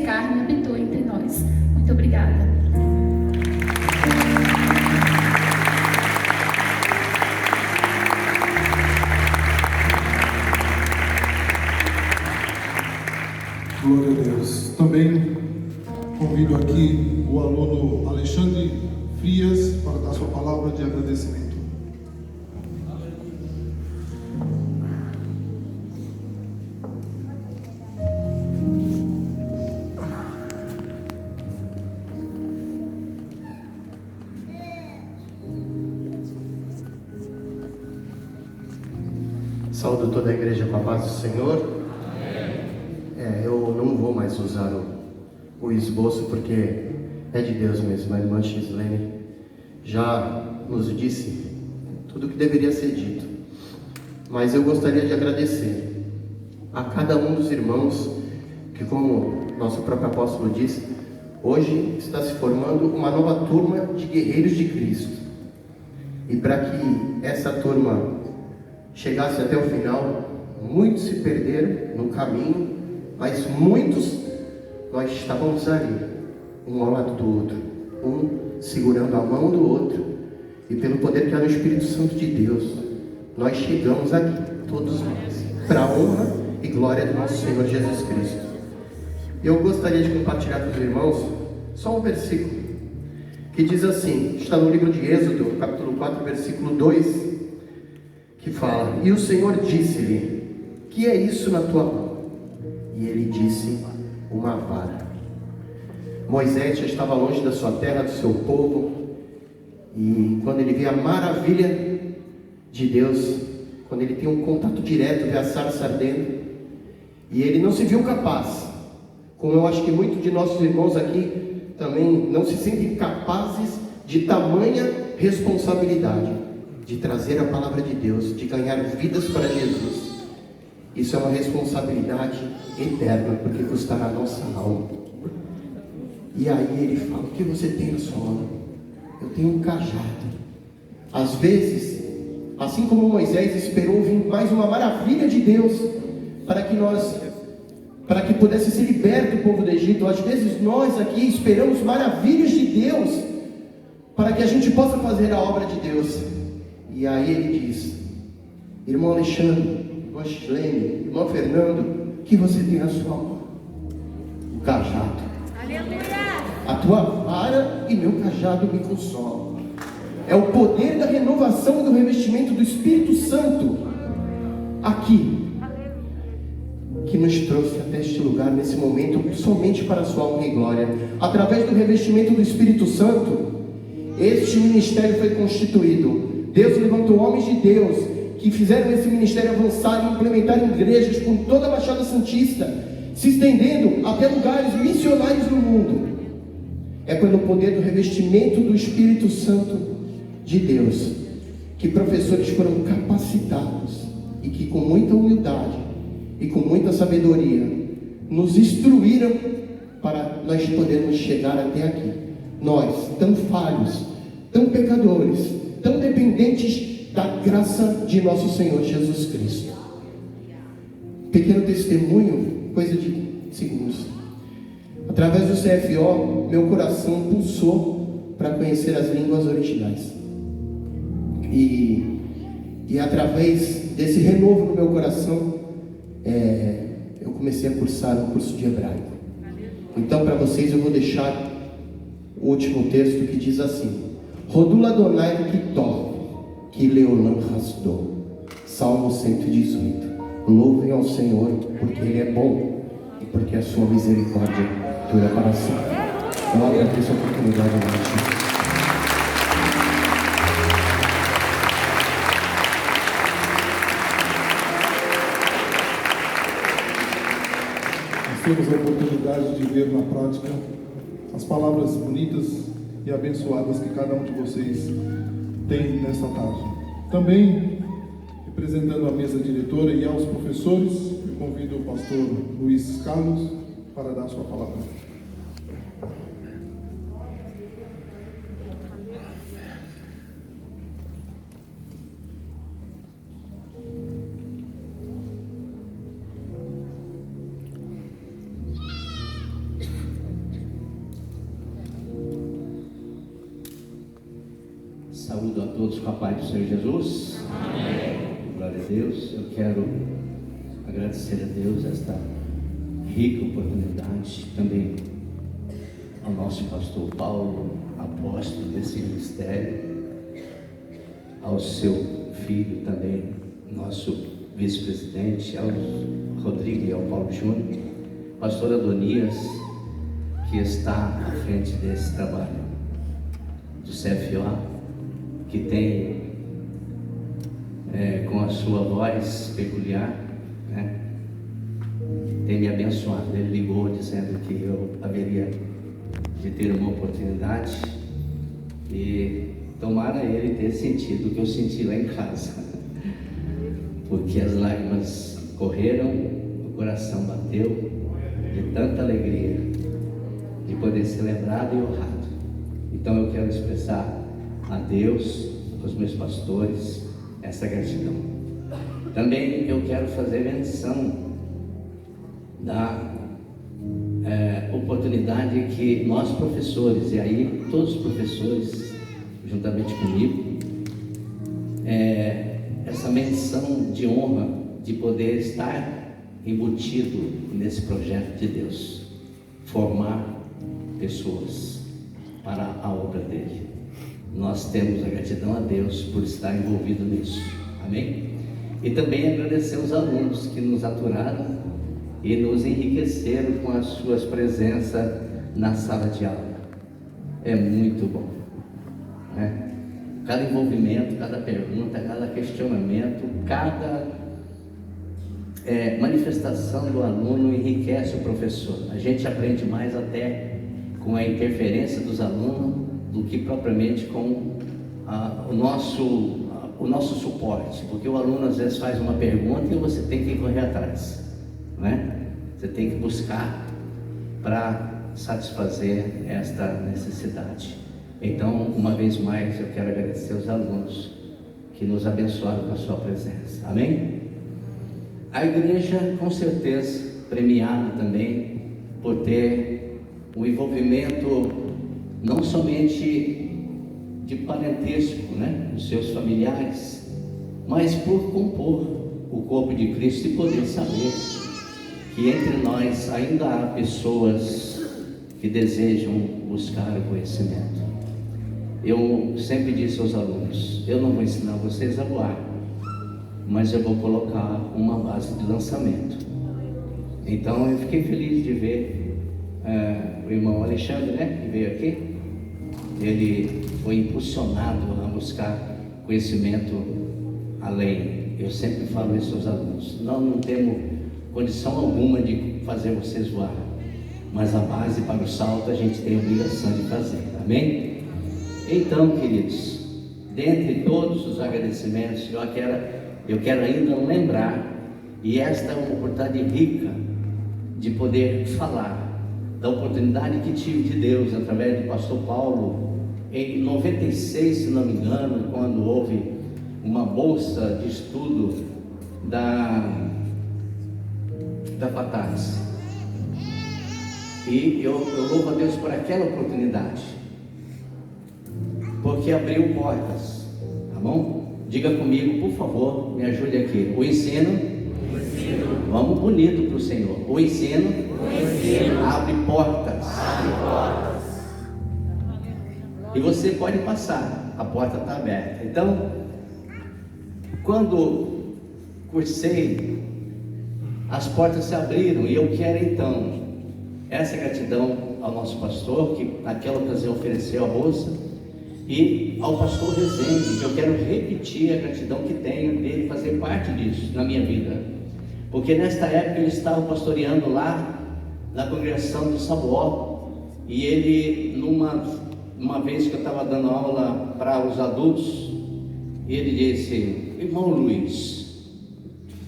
carne habitou entre nós. Muito obrigada. Glória a Deus. Também convido aqui o aluno Alexandre Frias para dar sua palavra de agradecimento. Saúdo toda a igreja com a paz do Senhor. Eu não vou mais usar o esboço porque é de Deus mesmo. A irmã Gislene já nos disse tudo o que deveria ser dito. Mas eu gostaria de agradecer a cada um dos irmãos que, como nosso próprio apóstolo disse, hoje está se formando uma nova turma de guerreiros de Cristo. E para que essa turma chegasse até o final, muitos se perderam no caminho, mas muitos nós estávamos ali, um ao lado do outro, um segurando a mão do outro, e pelo poder que há no Espírito Santo de Deus, nós chegamos aqui, todos nós, para a honra e glória do nosso Senhor Jesus Cristo. Eu gostaria de compartilhar com os irmãos só um versículo, que diz assim, está no livro de Êxodo, capítulo 4, versículo 2, que fala: e o Senhor disse-lhe, que é isso na tua mão? E ele disse, uma vara. Moisés já estava longe da sua terra, do seu povo, e quando ele vê a maravilha de Deus, quando ele tem um contato direto, vê a sarça ardendo, e ele não se viu capaz, como eu acho que muitos de nossos irmãos aqui também não se sentem capazes de tamanha responsabilidade, de trazer a palavra de Deus, de ganhar vidas para Jesus. Isso é uma responsabilidade eterna, porque custará a nossa alma. E aí ele fala, o que você tem na sua mão? Eu tenho um cajado. Às vezes, assim como Moisés esperou vir mais uma maravilha de Deus, para que pudesse ser liberto o povo do Egito, às vezes nós aqui esperamos maravilhas de Deus, para que a gente possa fazer a obra de Deus. E aí ele diz, irmão Alexandre, irmã Gislene, irmão Fernando, o que você tem na sua mão? O cajado. Aleluia! A tua vara e meu cajado me consolam. É o poder da renovação e do revestimento do Espírito Santo aqui, que nos trouxe até este lugar, nesse momento, somente para a sua honra e glória. Através do revestimento do Espírito Santo, este ministério foi constituído. Deus levantou homens de Deus que fizeram esse ministério avançar e implementar igrejas por toda a Baixada Santista, se estendendo até lugares missionários no mundo. É pelo poder do revestimento do Espírito Santo de Deus que professores foram capacitados e que com muita humildade e com muita sabedoria nos instruíram para nós podermos chegar até aqui. Nós, tão falhos, tão pecadores, tão dependentes da graça de nosso Senhor Jesus Cristo. Pequeno testemunho, coisa de segundos. Através do CFO, meu coração pulsou para conhecer as línguas originais. E através desse renovo no meu coração, eu comecei a cursar um curso de hebraico. Então, para vocês, eu vou deixar o último texto que diz assim: Rodula Adonai Kitov, que Leolam Rasdou. Salmo 118. Louvem ao Senhor, porque Ele é bom e porque a sua misericórdia dura para sempre. Eu agradeço a oportunidade de noite. Temos a oportunidade de ver na prática as palavras bonitas e abençoadas que cada um de vocês tem nesta tarde. Também, representando a mesa diretora e aos professores, eu convido o pastor Luiz Carlos para dar sua palavra. Saúdo a todos com a paz do Senhor Jesus. Amém. Glória a Deus. Eu quero agradecer a Deus esta rica oportunidade, também ao nosso pastor Paulo, apóstolo desse ministério, ao seu filho também, nosso vice-presidente, ao Rodrigo e ao Paulo Júnior, pastor Adonias, que está à frente desse trabalho do CFO, que tem com a sua voz peculiar, né, tem me abençoado. Ele ligou dizendo que eu haveria de ter uma oportunidade, e tomara ele ter sentido o que eu senti lá em casa, porque as lágrimas correram, o coração bateu de tanta alegria de poder ser lembrado e honrado. Então eu quero expressar a Deus, aos meus pastores, essa gratidão. Também eu quero fazer menção da oportunidade que nós professores, e aí todos os professores, juntamente comigo, essa menção de honra de poder estar embutido nesse projeto de Deus, formar pessoas para a obra dele. Nós temos a gratidão a Deus por estar envolvido nisso, amém? E também agradecer os alunos que nos aturaram e nos enriqueceram com as suas presenças na sala de aula. É muito bom, né? Cada envolvimento, cada pergunta, cada questionamento, cada manifestação do aluno enriquece o professor. A gente aprende mais até com a interferência dos alunos do que propriamente com o nosso suporte, porque o aluno às vezes faz uma pergunta e você tem que correr atrás, né? Você tem que buscar para satisfazer esta necessidade. Então, uma vez mais, eu quero agradecer aos alunos que nos abençoaram com a sua presença, amém? A igreja, com certeza, premiada também por ter um envolvimento não somente de parentesco, né, dos seus familiares, mas por compor o corpo de Cristo e poder saber que entre nós ainda há pessoas que desejam buscar o conhecimento. Eu sempre disse aos alunos: eu não vou ensinar vocês a voar, mas eu vou colocar uma base de lançamento. Então eu fiquei feliz de ver o irmão Alexandre, né, que veio aqui. Ele foi impulsionado a buscar conhecimento além. Eu sempre falo isso aos alunos: nós não temos condição alguma de fazer vocês voar, mas a base para o salto a gente tem a obrigação de fazer, amém? Então, queridos, dentre todos os agradecimentos, eu quero ainda lembrar, e esta é uma oportunidade rica de poder falar da oportunidade que tive de Deus através do pastor Paulo em 96, se não me engano, quando houve uma bolsa de estudo da FATAS. E eu louvo a Deus por aquela oportunidade, porque abriu portas, tá bom? Diga comigo, por favor, me ajude aqui. O ensino, vamos bonito para o Senhor. O ensino abre portas. E você pode passar, a porta está aberta. Então, quando cursei, as portas se abriram, e eu quero então essa gratidão ao nosso pastor, que naquela ocasião ofereceu a bolsa, e ao pastor Rezende, que eu quero repetir a gratidão que tenho dele fazer parte disso na minha vida, porque nesta época ele estava pastoreando lá na congregação de Saboó, e ele, numa vez que eu estava dando aula para os adultos, ele disse: irmão Luiz,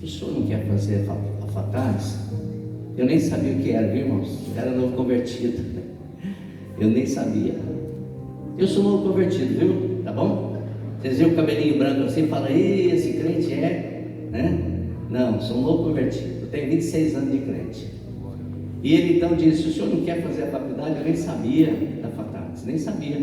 o senhor não quer fazer a FATAS? Eu nem sabia o que era, viu, irmãos? Eu era novo convertido, eu nem sabia. Eu sou novo convertido, viu? Tá bom? Vocês viram o cabelinho branco assim e falam: esse crente né? Não, sou novo convertido, eu tenho 26 anos de crente. E ele então disse: o senhor não quer fazer a faculdade? Eu nem sabia da FATAS, nem sabia.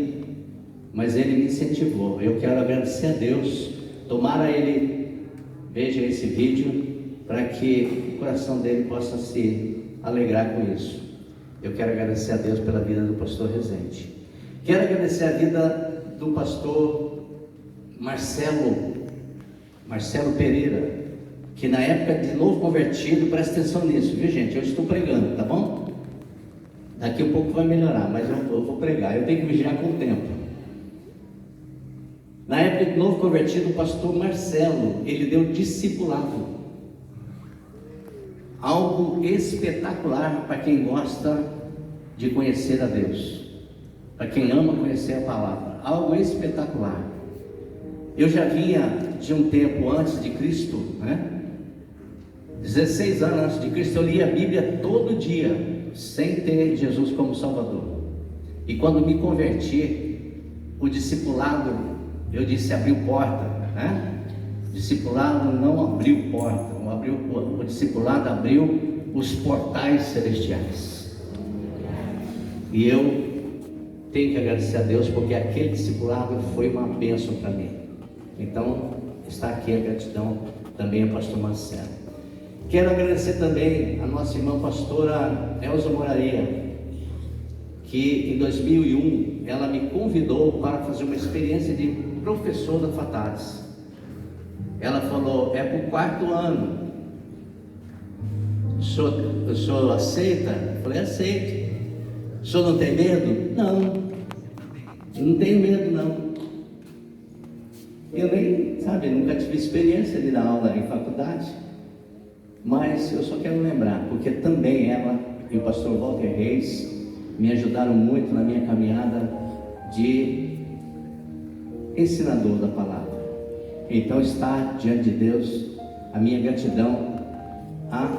mas ele me incentivou. Eu quero agradecer a Deus. Tomara ele veja esse vídeo para que o coração dele possa se alegrar com isso. Eu quero agradecer a Deus pela vida do pastor Rezende. Quero agradecer a vida do pastor Marcelo Pereira, que na época de novo convertido, presta atenção nisso, viu gente? Eu estou pregando, tá bom? Daqui um pouco vai melhorar, mas eu vou pregar, eu tenho que vigiar com o tempo. Na época de novo convertido, o pastor Marcelo, ele deu discipulado. Algo espetacular para quem gosta de conhecer a Deus, para quem ama conhecer a palavra. Algo espetacular. Eu já vinha de um tempo antes de Cristo, 16 anos antes de Cristo, eu lia a Bíblia todo dia, sem ter Jesus como Salvador. E quando me converti, o discipulado, eu disse, abriu porta, Discipulado não abriu porta, o discipulado abriu os portais celestiais. E eu tenho que agradecer a Deus, porque aquele discipulado foi uma bênção para mim. Então, está aqui a gratidão também ao pastor Marcelo. Quero agradecer também a nossa irmã pastora Elza Moraria, que em 2001 ela me convidou para fazer uma experiência de professor da Fatalis. Ela falou, é para o 4º ano, o senhor aceita? Eu falei, aceito. O senhor não tem medo? Não tenho medo não. Eu nem, nunca tive experiência de dar aula em faculdade, mas eu só quero lembrar, porque também ela e o pastor Walter Reis me ajudaram muito na minha caminhada de ensinador da palavra. Então está diante de Deus a minha gratidão a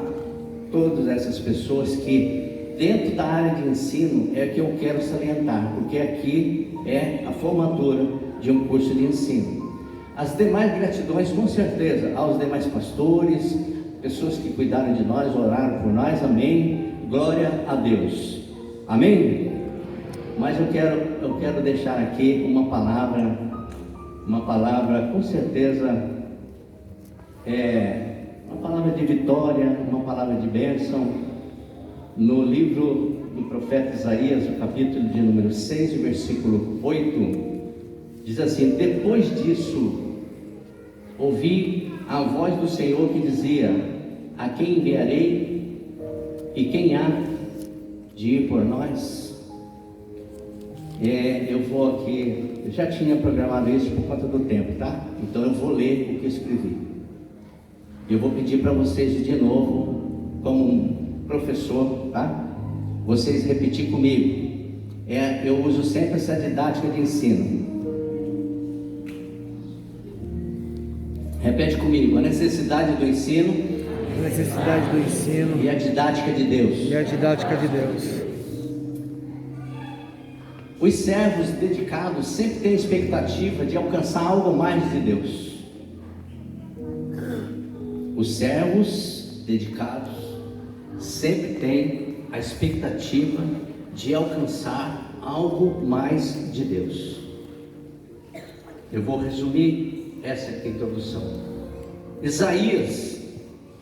todas essas pessoas que dentro da área de ensino é que eu quero salientar, porque aqui é a formatura de um curso de ensino. As demais gratidões, com certeza, aos demais pastores, pessoas que cuidaram de nós, oraram por nós, amém, glória a Deus, amém? Mas eu quero deixar aqui uma palavra com certeza, uma palavra de vitória, uma palavra de bênção, no livro do profeta Isaías, o capítulo de número 6, o versículo 8, diz assim, depois disso, ouvi a voz do Senhor que dizia, a quem enviarei e quem há de ir por nós? Eu vou aqui, eu já tinha programado isso por conta do tempo, tá? Então eu vou ler o que eu escrevi. Eu vou pedir para vocês de novo, como um professor, tá? Vocês repetir comigo. Eu uso sempre essa didática de ensino. Repete comigo, a necessidade do ensino. A necessidade do ensino. E a didática de Deus. E a didática de Deus. Os servos dedicados sempre têm a expectativa de alcançar algo mais de Deus. Os servos dedicados sempre têm a expectativa de alcançar algo mais de Deus. Eu vou resumir essa aqui, introdução. Isaías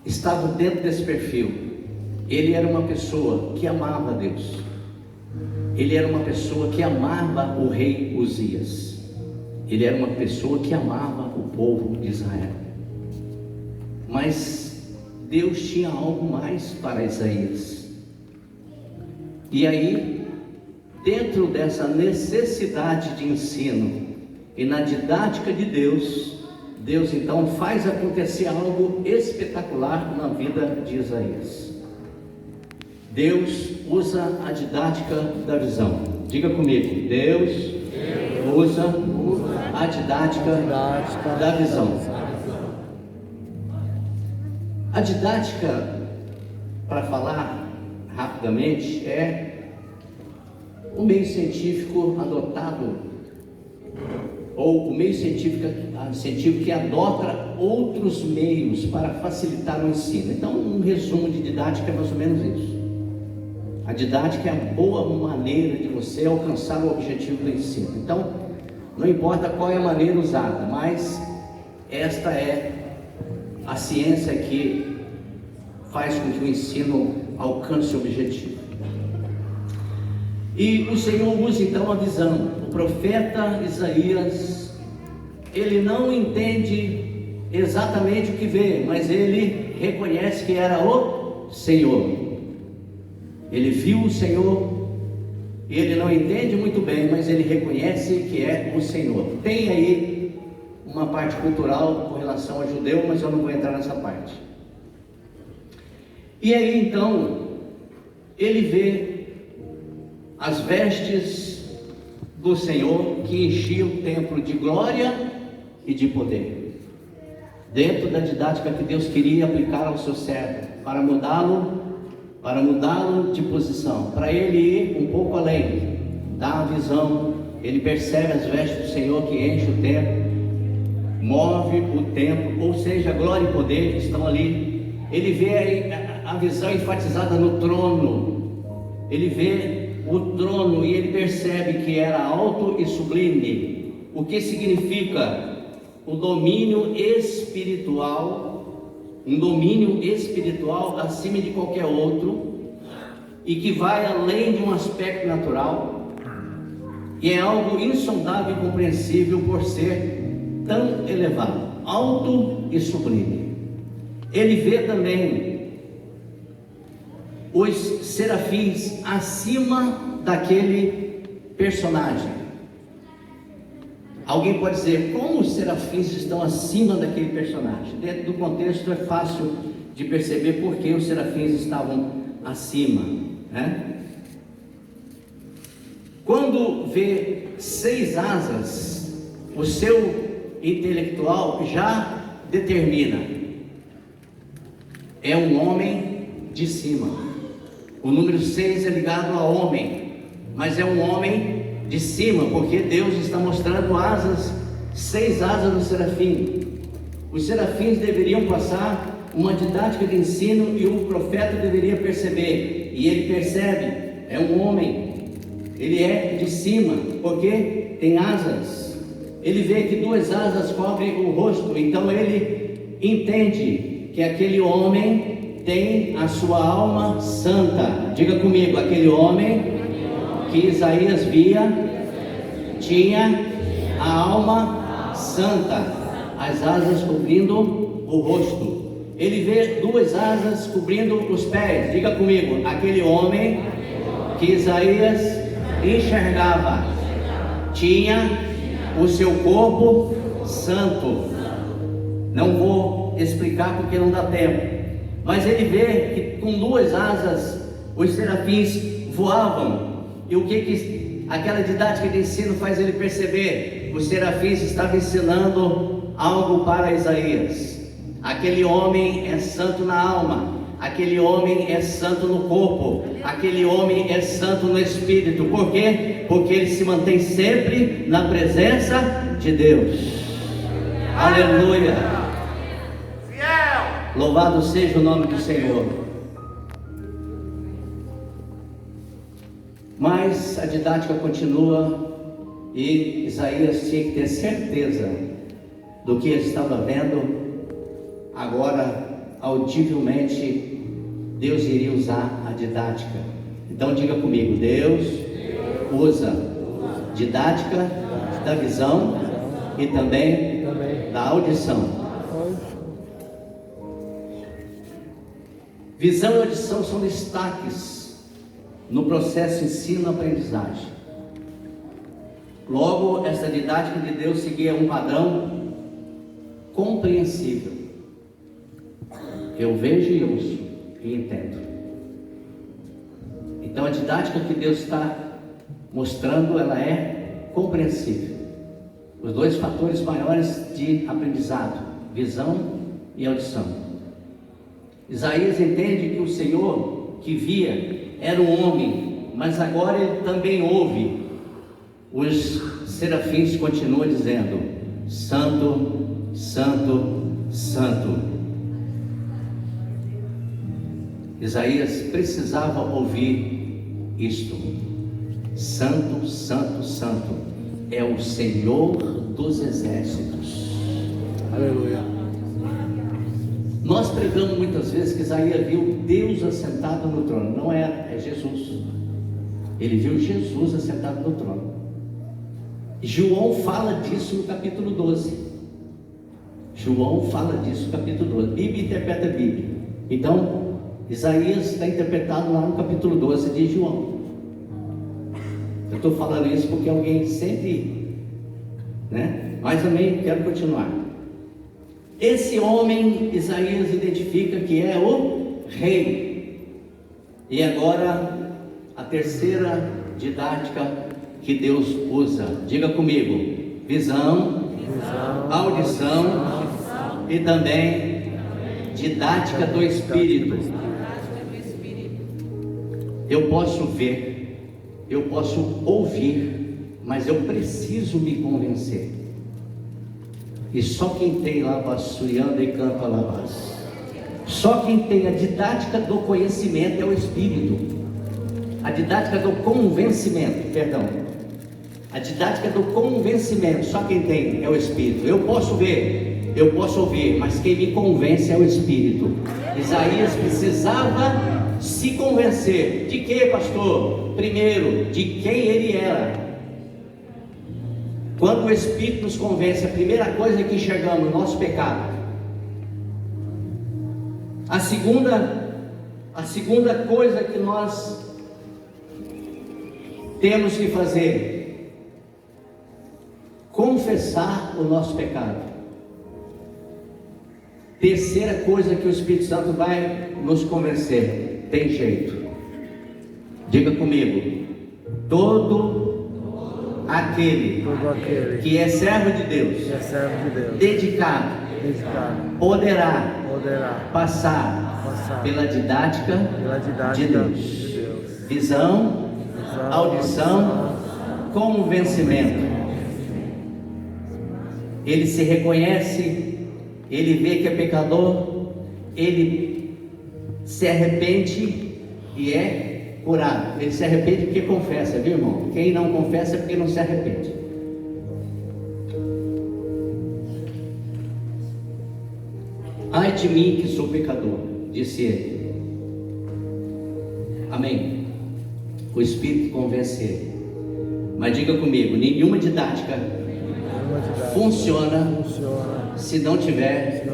estava dentro desse perfil. Ele era uma pessoa que amava a Deus. Ele era uma pessoa que amava o rei Uzias. Ele era uma pessoa que amava o povo de Israel. Mas Deus tinha algo mais para Isaías. E aí, dentro dessa necessidade de ensino e na didática de Deus, Deus então faz acontecer algo espetacular na vida de Isaías. Deus usa a didática da visão. Diga comigo, Deus usa a didática da visão. A didática, para falar rapidamente, é o meio científico adotado, ou o meio científico que adota outros meios para facilitar o ensino. Então, um resumo de didática é mais ou menos isso. A didática é a boa maneira de você alcançar o objetivo do ensino. Então, Não importa qual é a maneira usada, mas esta é a ciência que faz com que o ensino alcance o objetivo. E o Senhor usa então a visão. O profeta Isaías, ele não entende exatamente o que vê, mas ele reconhece que era o Senhor. Ele viu o Senhor, ele não entende muito bem, mas ele reconhece que é o Senhor. Tem aí uma parte cultural com relação ao judeu, mas eu não vou entrar nessa parte. E aí então, ele vê as vestes do Senhor que enchiam o templo de glória e de poder, dentro da didática que Deus queria aplicar ao seu servo, para mudá-lo de posição, para ele ir um pouco além, dar a visão. Ele percebe as vestes do Senhor que enche o templo, move o templo, ou seja, glória e poder estão ali. Ele vê a visão enfatizada no trono, ele vê o trono e ele percebe que era alto e sublime, o que significa o domínio espiritual, um domínio espiritual acima de qualquer outro, e que vai além de um aspecto natural, e é algo insondável e incompreensível por ser tão elevado, alto e sublime. Ele vê também os serafins acima daquele personagem. Alguém pode dizer, como os serafins estão acima daquele personagem? Dentro do contexto é fácil de perceber por que os serafins estavam acima, né? Quando vê 6 asas, o seu intelectual já determina, é um homem de cima. O número 6 é ligado a homem, mas é um homem de cima, porque Deus está mostrando asas, 6 asas do serafim. Os serafins deveriam passar uma didática de ensino e o profeta deveria perceber, e ele percebe, é um homem, ele é de cima, porque tem asas. Ele vê que 2 asas cobrem o rosto, então ele entende que aquele homem tem a sua alma santa. Diga comigo, aquele homem que Isaías via tinha a alma santa, as asas cobrindo o rosto. Ele vê 2 asas cobrindo os pés. Diga comigo, aquele homem que Isaías enxergava tinha o seu corpo santo. Não vou explicar porque não dá tempo, mas ele vê que com 2 asas os serafins voavam. E o que aquela didática de ensino faz ele perceber? Os serafins estavam ensinando algo para Isaías. Aquele homem é santo na alma, aquele homem é santo no corpo, aquele homem é santo no espírito. Por quê? Porque ele se mantém sempre na presença de Deus. Aleluia! Louvado seja o nome do Senhor. Mas a didática continua e Isaías tinha que ter certeza do que ele estava vendo. Agora, audivelmente, Deus iria usar a didática. Então diga comigo, Deus usa didática da visão e também da audição. Visão e audição são destaques no processo ensino-aprendizagem. Logo, essa didática de Deus seguia um padrão compreensível. Eu vejo e ouço e entendo. Então a didática que Deus está mostrando, ela é compreensível. Os 2 fatores maiores de aprendizado, visão e audição. Isaías entende que o Senhor que via era um homem, mas agora ele também ouve. Os serafins continuam dizendo: Santo, Santo, Santo. Isaías precisava ouvir isto: Santo, Santo, Santo. é o Senhor dos exércitos. Aleluia. Nós pregamos muitas vezes que Isaías viu Deus assentado no trono. Não é Jesus. Ele viu Jesus assentado no trono. João fala disso no capítulo 12. João fala disso no capítulo 12. Bíblia interpreta a Bíblia. Então, Isaías está interpretado lá no capítulo 12 de João. Eu estou falando isso porque alguém sempre, né? Mas também quero continuar. Esse homem, Isaías identifica que é o rei. E agora, a terceira didática que Deus usa. Diga comigo: visão, audição e também didática do Espírito. Eu posso ver, eu posso ouvir, mas eu preciso me convencer. E só quem tem lavaçuiando e canta lavas, só quem tem a didática do conhecimento é o Espírito. A didática do convencimento, perdão. A didática do convencimento, só quem tem é o Espírito. Eu posso ver, eu posso ouvir, mas quem me convence é o Espírito. Isaías precisava se convencer. De que, pastor? Primeiro, de quem ele era. Quando o Espírito nos convence, a primeira coisa que enxergamos, o nosso pecado. A segunda coisa que nós temos que fazer, confessar o nosso pecado. Terceira coisa que o Espírito Santo vai nos convencer, tem jeito. Diga comigo: todo aquele que é servo de Deus, dedicado, poderá passar pela didática de Deus. Visão, audição, convencimento. Ele se reconhece, ele vê que é pecador, ele se arrepende e é curado. Ele se arrepende porque confessa, viu, irmão? Quem não confessa é porque não se arrepende. Ai de mim que sou pecador, disse ele. Amém. O Espírito convence ele. Mas diga comigo: nenhuma didática funciona se não tiver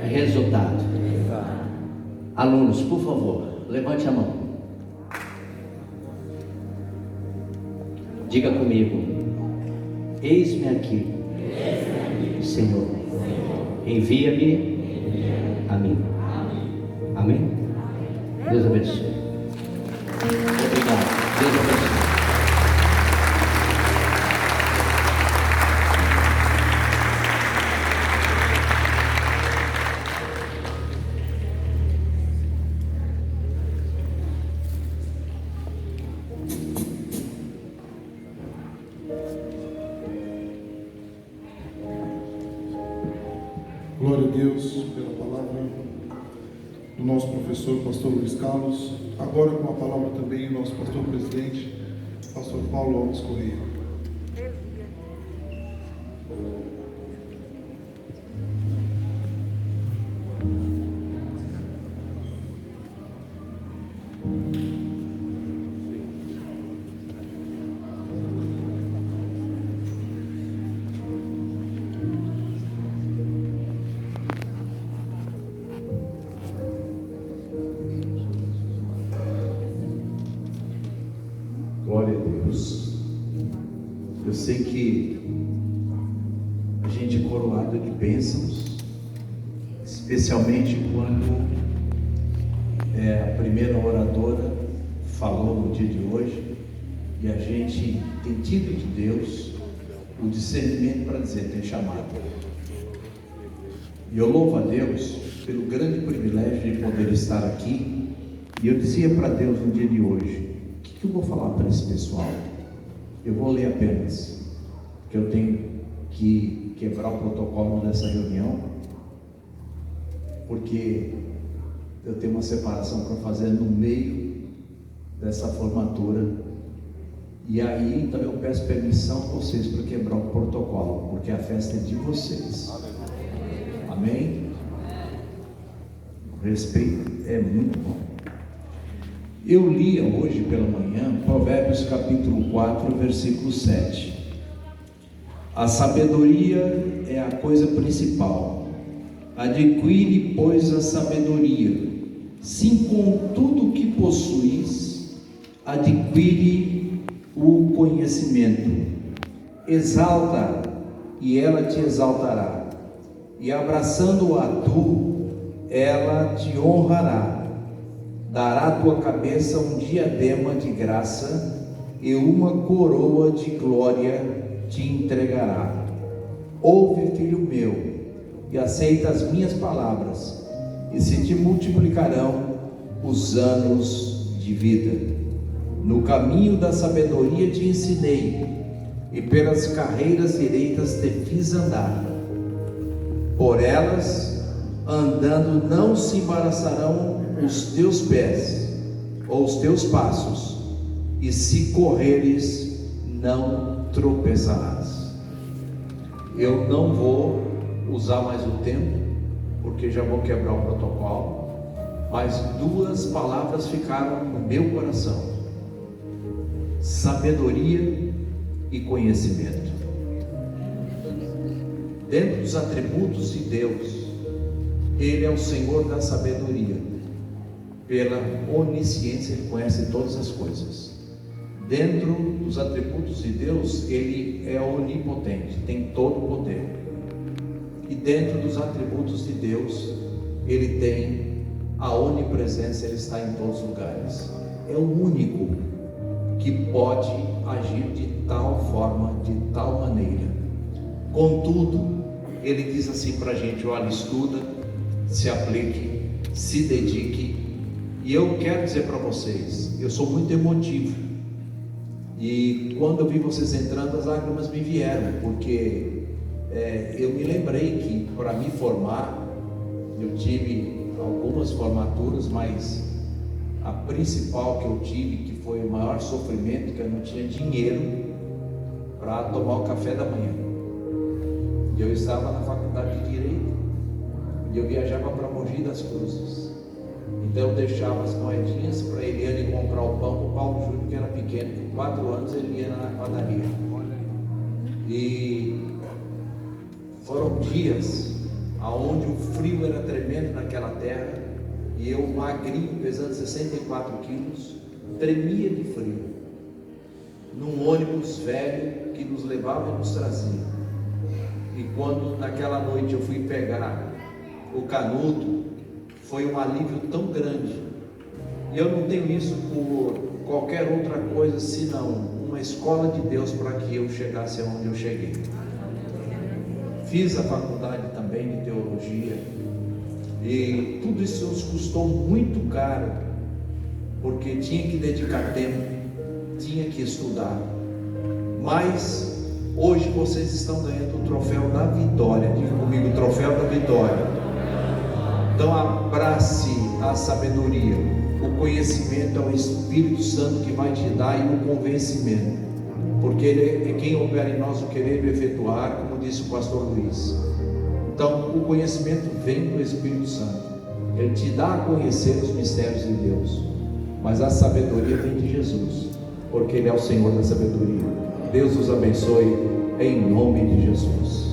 resultado. Alunos, por favor, levante a mão. Diga comigo: eis-me aqui, Senhor, envia-me a mim. Amém? Deus abençoe. Obrigado. Deus abençoe. Glória a Deus pela palavra do nosso professor, pastor Luiz Carlos. Agora com a palavra também o nosso pastor presidente, pastor Paulo Alves Correia. Glória a Deus. Eu sei que a gente é coroado de bênçãos, especialmente quando a primeira oradora falou no dia de hoje, e a gente tem tido de Deus o discernimento para dizer: tem chamado. E eu louvo a Deus pelo grande privilégio de poder estar aqui. E eu dizia para Deus no dia de hoje: o que eu vou falar para esse pessoal? Eu vou ler apenas, porque eu tenho que quebrar o protocolo dessa reunião, porque eu tenho uma separação para fazer no meio dessa formatura, E aí, então eu peço permissão a vocês para quebrar o protocolo, porque a festa é de vocês. Amém? O respeito é muito bom. Eu li hoje pela manhã Provérbios capítulo 4, versículo 7. A sabedoria é a coisa principal. Adquire, pois, a sabedoria. Sim, com tudo que possuis, adquire o conhecimento. Exalta, e ela te exaltará. E abraçando-a tu, ela te honrará. Dará à tua cabeça um diadema de graça, e uma coroa de glória te entregará. Ouve, filho meu, e aceita as minhas palavras, e se te multiplicarão os anos de vida. No caminho da sabedoria te ensinei, e pelas carreiras direitas te fiz andar. Por elas, andando, não se embaraçarão os teus pés, ou os teus passos, e se correres, não tropeçarás. Eu não vou usar mais o tempo, porque já vou quebrar o protocolo, mas duas palavras ficaram no meu coração: sabedoria e conhecimento. Dentro dos atributos de Deus, Ele é o Senhor da sabedoria. Pela onisciência, Ele conhece todas as coisas. Dentro dos atributos de Deus, Ele é onipotente, tem todo o poder. E dentro dos atributos de Deus, Ele tem a onipresença, Ele está em todos os lugares. É o único que pode agir de tal forma, de tal maneira. Contudo, Ele diz assim para a gente: olha, estuda, se aplique, se dedique. E eu quero dizer para vocês, eu sou muito emotivo, e quando eu vi vocês entrando, as lágrimas me vieram, porque eu me lembrei que para me formar, eu tive algumas formaturas, mas a principal que eu tive, que foi o maior sofrimento, que eu não tinha dinheiro para tomar o café da manhã. Eu estava na faculdade de Direito, e eu viajava para Mogi das Cruzes. Então eu deixava as moedinhas para Eliane comprar o pão para o Paulo Júnior, que era pequeno, com 4 anos ele ia na padaria. E foram dias onde o frio era tremendo naquela terra, e eu, magrinho, pesando 64 quilos, tremia de frio, num ônibus velho que nos levava e nos trazia. E quando naquela noite eu fui pegar o canudo, foi um alívio tão grande. E eu não tenho isso por qualquer outra coisa senão uma escola de Deus para que eu chegasse aonde eu cheguei. Fiz a faculdade também de teologia, e tudo isso nos custou muito caro, porque tinha que dedicar tempo, tinha que estudar. Mas hoje vocês estão ganhando o troféu da vitória. Diga comigo, o troféu da vitória. Então abrace a sabedoria. O conhecimento é o Espírito Santo que vai te dar, e o convencimento, porque Ele é quem opera em nós o querer e o efetuar, como disse o pastor Luiz. Então o conhecimento vem do Espírito Santo, Ele te dá a conhecer os mistérios de Deus, mas a sabedoria vem de Jesus, porque Ele é o Senhor da sabedoria. Deus os abençoe em nome de Jesus.